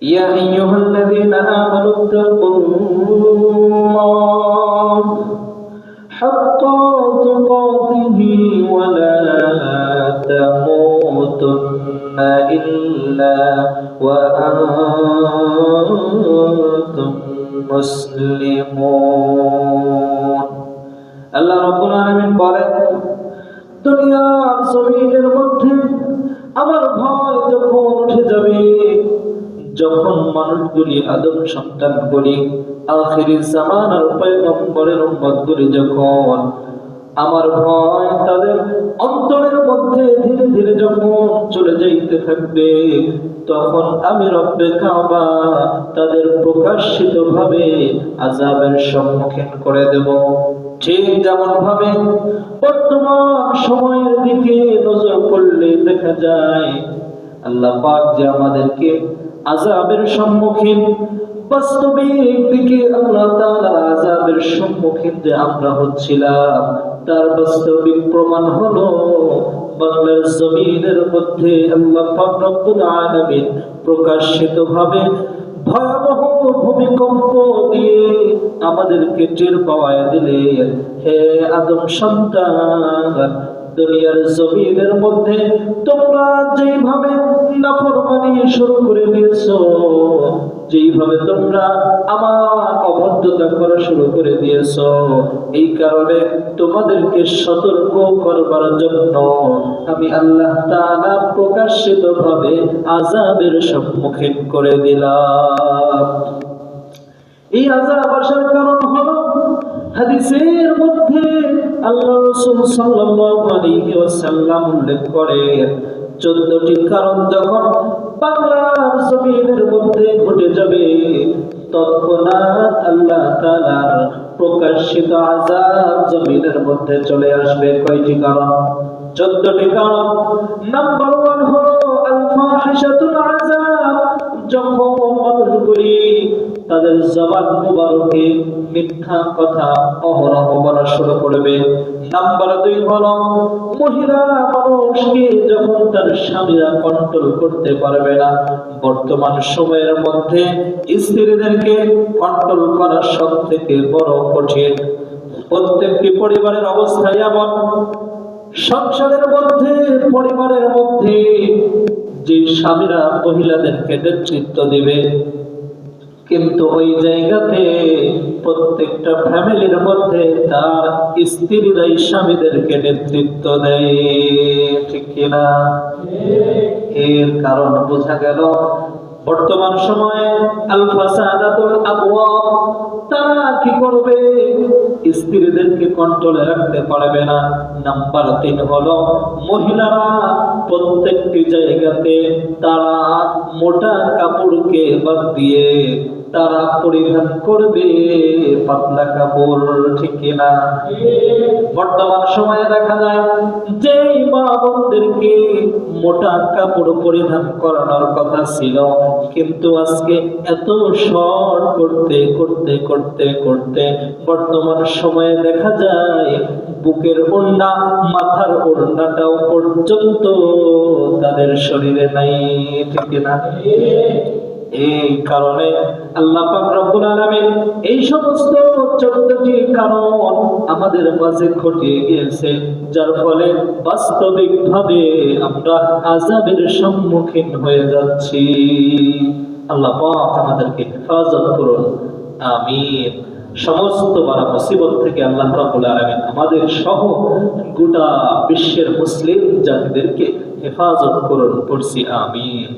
يا أيها الذين آمنوا اتقوا الله حق تقاته ولا تموتن إلا وأنتم মুসলিমুন। আল্লাহ রাব্বুল আলামিন বলেন, দুনিয়ার জমিনের মধ্যে আমার ভয় যখন উঠে যাবে, যখন মানুষগুলি আদম সন্তানগুলি আখিরি জামানার পয়গম্বরের উম্মতগুলি যখন আমার ভয় তাদের অন্তরের মধ্যে ধীরে ধীরে যখন চলে যাইতে থাকবে, তখন আমি রব্বে কাবা তাদের প্রকাশিত ভাবে আযাবের সম্মুখীন করে দেব। ঠিক যেমন ভাবে বর্তমান সময়ের দিকে নজর করলে দেখা যায় আল্লাহ পাক যে আমাদেরকে আযাবের সম্মুখীন, বাস্তবিক দিকে আল্লাহ তাআলার আযাবের সম্মুখীন যে আমরা হচ্ছিলাম, তার বাস্তবিক প্রমাণ হলো বাংলার জমিনের মধ্যে আল্লাহ পাক রব্বুল আলামিন প্রকাশিত ভাবে ভয়াবহ ভূমিকম্প দিয়ে আমাদেরকে টের পাওয়ায় দিলেন, হে আদম সন্তান, দুনিয়ার জমিনের মধ্যে তোমরা যেইভাবে নাফরমানি শুরু করে দিয়েছো, যেইভাবে তোমরা আমার অবাধ্যতা করা শুরু করে দিয়েছো, এই কারণে তোমাদেরকে সতর্ক করবার জন্য আমি আল্লাহ তাআলা প্রকাশিত ভাবে আযাবের সম্মুখীন করে দিলাম। এই আযাব আসার কারণ হলো হাদিসের মধ্যে আল্লাহ রাসূল সাল্লাল্লাহু আলাইহি ওয়াসাল্লাম উল্লেখ করেন, 14টি কারণ যখন বাংলার জমিনের মধ্যে ঘটে যাবে, তৎক্ষণাৎ আল্লাহ তাআলার প্রকাশিত আযাব জমিনের মধ্যে চলে আসবে। কয়টি কারণ? 14টি কারণ। নাম্বার 1 হলো আল ফাহিশাতুল আযাব। যখন মানুষগুলি তাদের জবান মুবারকে মিথ্যা কথা অহরহ বলা শুরু করবে। নাম্বার 2 হলো মহিলা মানুষকে যখন তার স্বামীরা কন্ট্রোল করতে পারবে না। বর্তমান সময়ের মধ্যে স্ত্রীদেরকে কন্ট্রোল করা সবথেকে বড় কঠিন। প্রত্যেকটি পরিবারের অবস্থা এমন, সংসারের মধ্যে পরিবারের মধ্যে যে স্বামীরা মহিলাদেরকে নেতৃত্ব দিবে, কিন্তু ওই জায়গাতে প্রত্যেকটা ফ্যামিলির মধ্যে তার স্ত্রীরাই স্বামীদেরকে নেতৃত্ব দেয়। ঠিক কিনা? এর কারণ বোঝা গেল বর্তমান সময়ে আল ফাসাদাতুল আবওয়াব, তারা কি করবে? স্ত্রীদেরকে কন্ট্রোলে রাখতে পারবে না। নাম্বার 3 হলো মহিলারা প্রত্যেকটি জায়গাতে তারা মোটা কাপড়কে বাদ দিয়ে তারা পরিধান করবে পাতলা কাপড়। ঠিক কিনা? বর্তমান সময়ে দেখা যায় যে মা বোনদেরকে মোটা কাপড় পরিধান করানোর কথা ছিল, কিন্তু আজকে এত শর্ট করতে করতে করতে করতে বর্তমান সময়ে দেখা যায় বুকের ওড়না, মাথার ওড়নাটাও পর্যন্ত তাদের শরীরে নাই। ঠিক কিনা? এই কারণে আল্লাহ পাক রব্বুল আলামিন এই সমস্ত 14টি কারণ আমাদের মাঝে ঘটিয়ে গিয়েছে, যার ফলে বাস্তবিকভাবে আমরা আযাবের সম্মুখীন হয়ে যাচ্ছি। আল্লাহ পাক আমাদেরকে হেফাজত করুন, আমিন। সমস্ত বালা মুসিবত থেকে আল্লাহ রাব্বুল আলামিন আমাদের সহ গোটা বিশ্বের মুসলিম জাতিদেরকে হেফাজত করুন, পড়ছি আমিন।